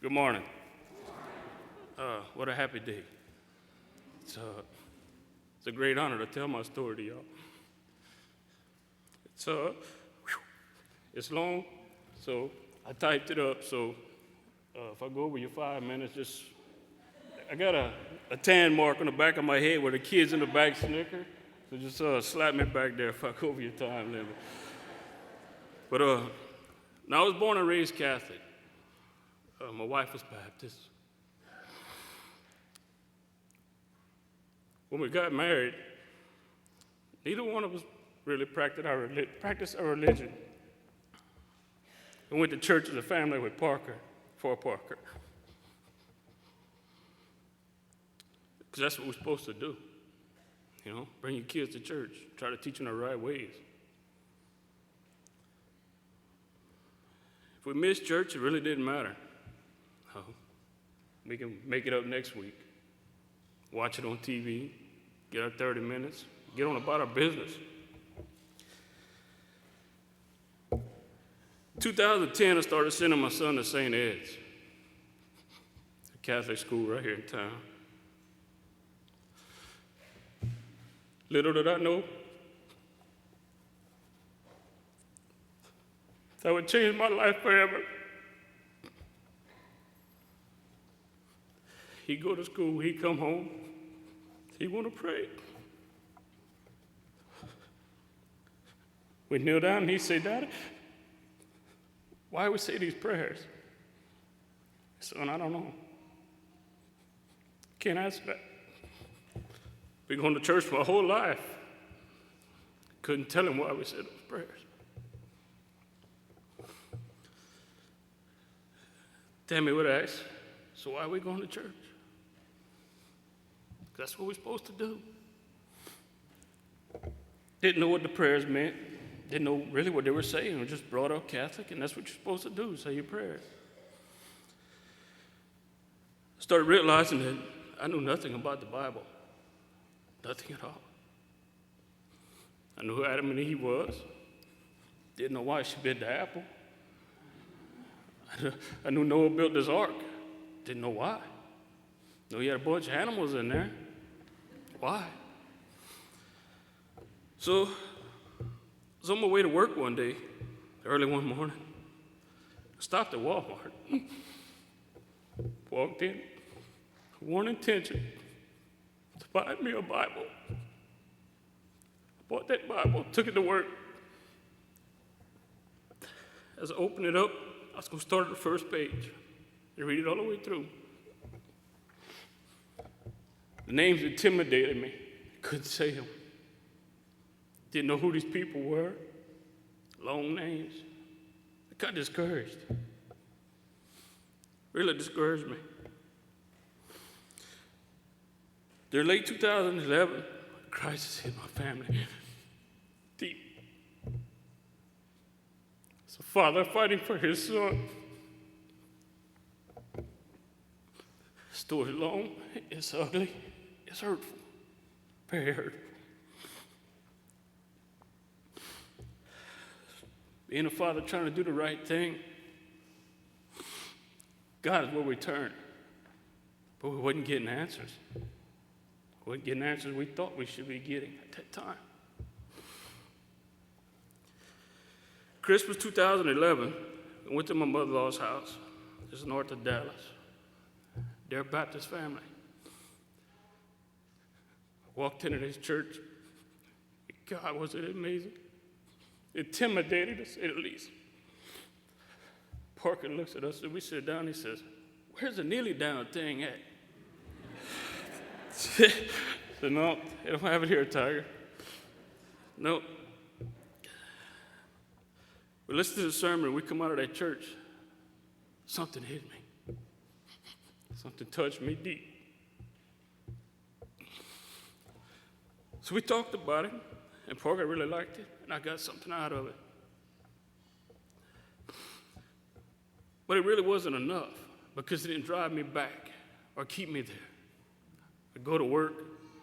Good morning. What a happy day. It's a great honor to tell my story to y'all. It's long, so I typed it up. So if I go over your 5 minutes, I got a tan mark on the back of my head where the kids in the back snicker. So just slap me back there if I go over your time limit. But now I was born and raised Catholic. My wife was Baptist. When we got married, neither one of us really practiced our religion. We went to church as a family with Parker. Because that's what we're supposed to do. You know, bring your kids to church, try to teach them the right ways. If we missed church, it really didn't matter. We can make it up next week. Watch it on TV, get our 30 minutes, get on about our business. 2010, I started sending my son to St. Ed's, a Catholic school right here in town. Little did I know that would change my life forever. He go to school, he come home, he want to pray. We kneel down and he say, "Daddy, why we say these prayers?" Son, I don't know. Can't answer that. Been going to church my whole life. Couldn't tell him why we said those prayers. Tammy would ask, "So why are we going to church?" That's what we're supposed to do. Didn't know what the prayers meant. Didn't know really what they were saying. We were just brought up Catholic, and that's what you're supposed to do, say your prayers. Started realizing that I knew nothing about the Bible. Nothing at all. I knew who Adam and Eve was. Didn't know why she bit the apple. I knew Noah built this ark. Didn't know why. Knew he had a bunch of animals in there. Why? So I was on my way to work one day, early one morning. I stopped at Walmart. Walked in, one intention, to buy me a Bible. I bought that Bible, took it to work. As I opened it up, I was going to start at the first page and read it all the way through. The names intimidated me. Couldn't say them. Didn't know who these people were. Long names. I got discouraged. Really discouraged me. During late 2011, a crisis hit my family. Deep. It's a father fighting for his son. Story long, it's ugly, it's hurtful, very hurtful. Being a father trying to do the right thing, God is where we turn. But we wasn't getting answers. We wasn't getting answers we thought we should be getting at that time. Christmas 2011, I went to my mother-in-law's house, just north of Dallas. They're a Baptist family. I walked into this church. God, was it amazing? Intimidated, to say the least. Parker looks at us and we sit down. He says, "Where's the kneeling down thing at?" I said, "No, they don't have it here, Tiger." No. We listen to the sermon. We come out of that church. Something hit me. Something touched me deep. So we talked about it, and Parker really liked it, and I got something out of it. But it really wasn't enough, because it didn't drive me back or keep me there. I'd go to work,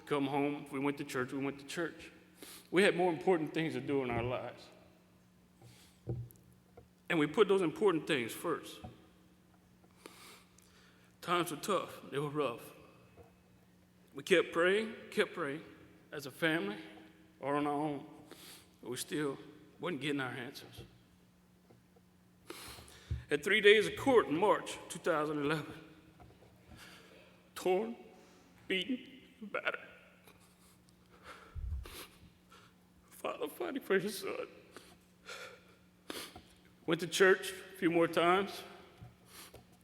come home. If we went to church, we went to church. We had more important things to do in our lives. And we put those important things first. Times were tough. They were rough. We kept praying as a family or on our own, but we still wasn't getting our answers. Had 3 days of court in March 2011. Torn, beaten, battered. Father fighting for his son. Went to church a few more times,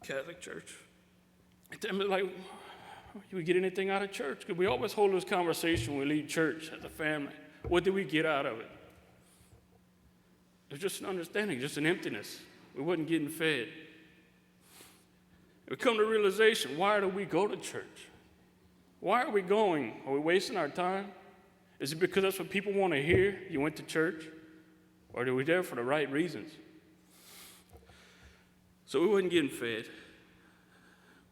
Catholic church. And tell me, like, do we get anything out of church? Because we always hold this conversation when we leave church as a family. What did we get out of it? It was just an understanding, just an emptiness. We wasn't getting fed. We come to realization, why do we go to church? Why are we going? Are we wasting our time? Is it because that's what people want to hear? You went to church? Or are we there for the right reasons? So we wasn't getting fed.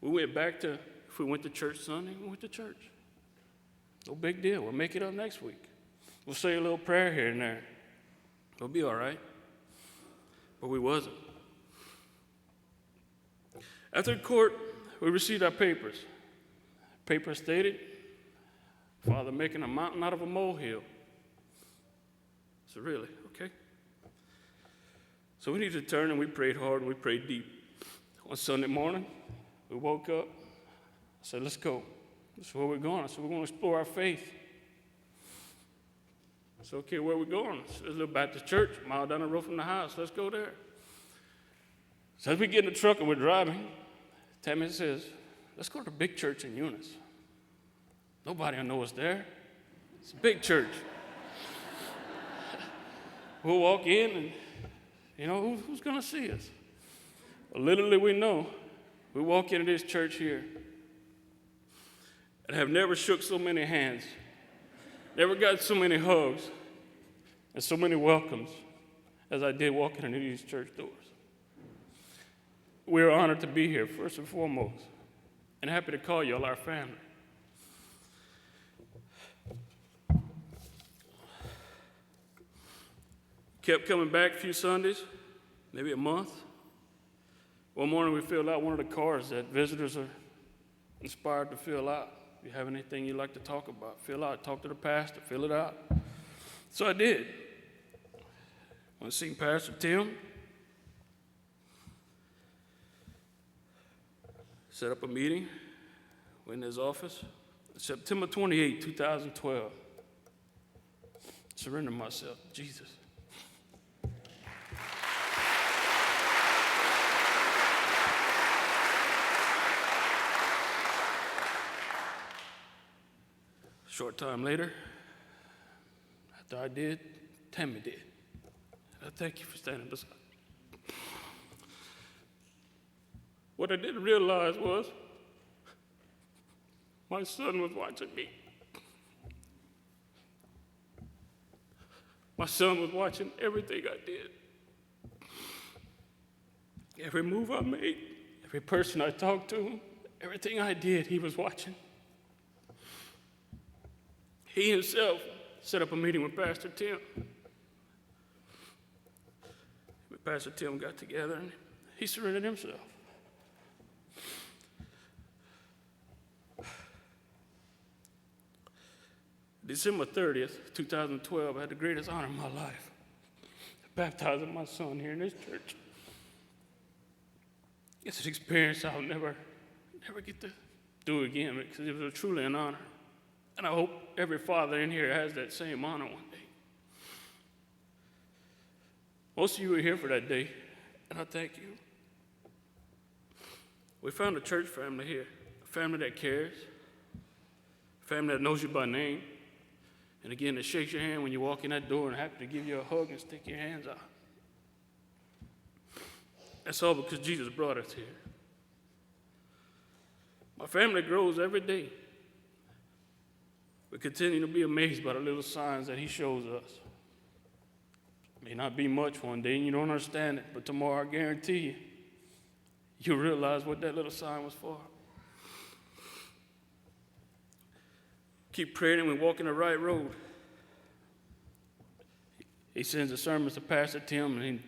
We went back to, if we went to church Sunday, we went to church. No big deal. We'll make it up next week. We'll say a little prayer here and there. We'll be all right. But we wasn't. After court, we received our papers. Paper stated, Father making a mountain out of a molehill. So really, okay. So we needed to turn, and we prayed hard, and we prayed deep. On Sunday morning, we woke up. I said, let's go. This is where we're going. I said, we're going to explore our faith. I said, okay, where are we going? There's a little Baptist church, a mile down the road from the house. Let's go there. So as we get in the truck and we're driving, Tammy says, let's go to the big church in Eunice. Nobody will know us there. It's a big church. We'll walk in and, who's going to see us? Well, literally, we know. We walk into this church here and have never shook so many hands, never got so many hugs and so many welcomes as I did walking into these church doors. We are honored to be here, first and foremost, and happy to call you all our family. Kept coming back a few Sundays, maybe a month. One morning we filled out one of the cards that visitors are inspired to fill out. If you have anything you'd like to talk about, fill out, talk to the pastor, fill it out. So I did. Went to see Pastor Tim. Set up a meeting, went in his office. September 28, 2012. Surrender myself to Jesus. Short time later, after I did, Tammy did. I thank you for standing beside me. What I didn't realize was my son was watching me. My son was watching everything I did. Every move I made, every person I talked to, everything I did, he was watching. He himself set up a meeting with Pastor Tim. Pastor Tim got together and he surrendered himself. December 30th, 2012, I had the greatest honor of my life, baptizing my son here in this church. It's an experience I'll never get to do again because it was truly an honor. And I hope every father in here has that same honor one day. Most of you were here for that day, and I thank you. We found a church family here, a family that cares, a family that knows you by name, and again, that shakes your hand when you walk in that door and happy to give you a hug and stick your hands out. That's all because Jesus brought us here. My family grows every day. We continue to be amazed by the little signs that he shows us. May not be much one day and you don't understand it, but tomorrow I guarantee you, you'll realize what that little sign was for. Keep praying and we walk in the right road. He sends the sermons to Pastor Tim, and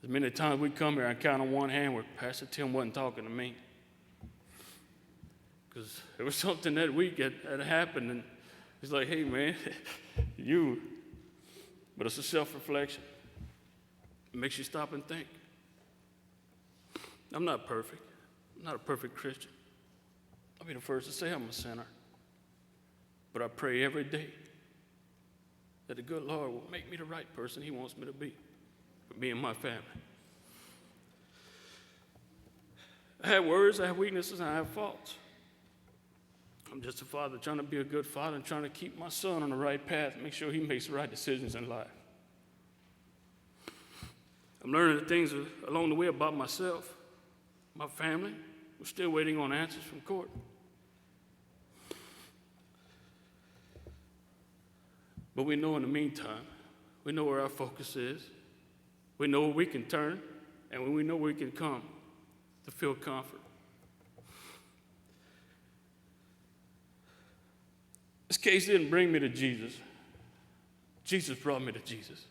as many times we come here, I count on one hand where Pastor Tim wasn't talking to me. Because there was something that week that happened, and he's like, hey, man, you. But it's a self-reflection. It makes you stop and think. I'm not perfect. I'm not a perfect Christian. I'll be the first to say I'm a sinner. But I pray every day that the good Lord will make me the right person he wants me to be for me and my family. I have worries, I have weaknesses, and I have faults. I'm just a father trying to be a good father and trying to keep my son on the right path, make sure he makes the right decisions in life. I'm learning the things along the way about myself, my family. We're still waiting on answers from court. But we know in the meantime, we know where our focus is. We know where we can turn, and we know where we can come to feel comfort. This case didn't bring me to Jesus. Jesus brought me to Jesus.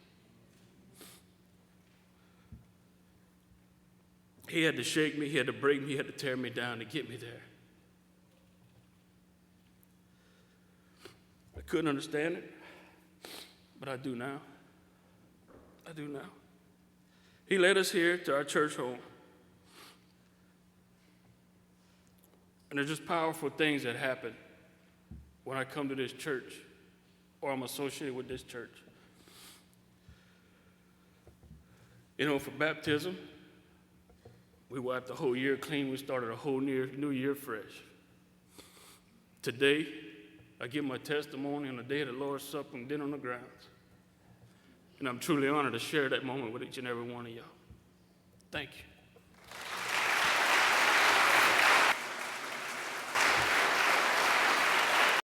He had to shake me, he had to break me, he had to tear me down to get me there. I couldn't understand it, but I do now. I do now. He led us here to our church home. And there's just powerful things that happen when I come to this church or I'm associated with this church. You know, for baptism, we wiped the whole year clean. We started a whole new year fresh. Today, I give my testimony on the day of the Lord's Supper and dinner on the grounds. And I'm truly honored to share that moment with each and every one of y'all. Thank you.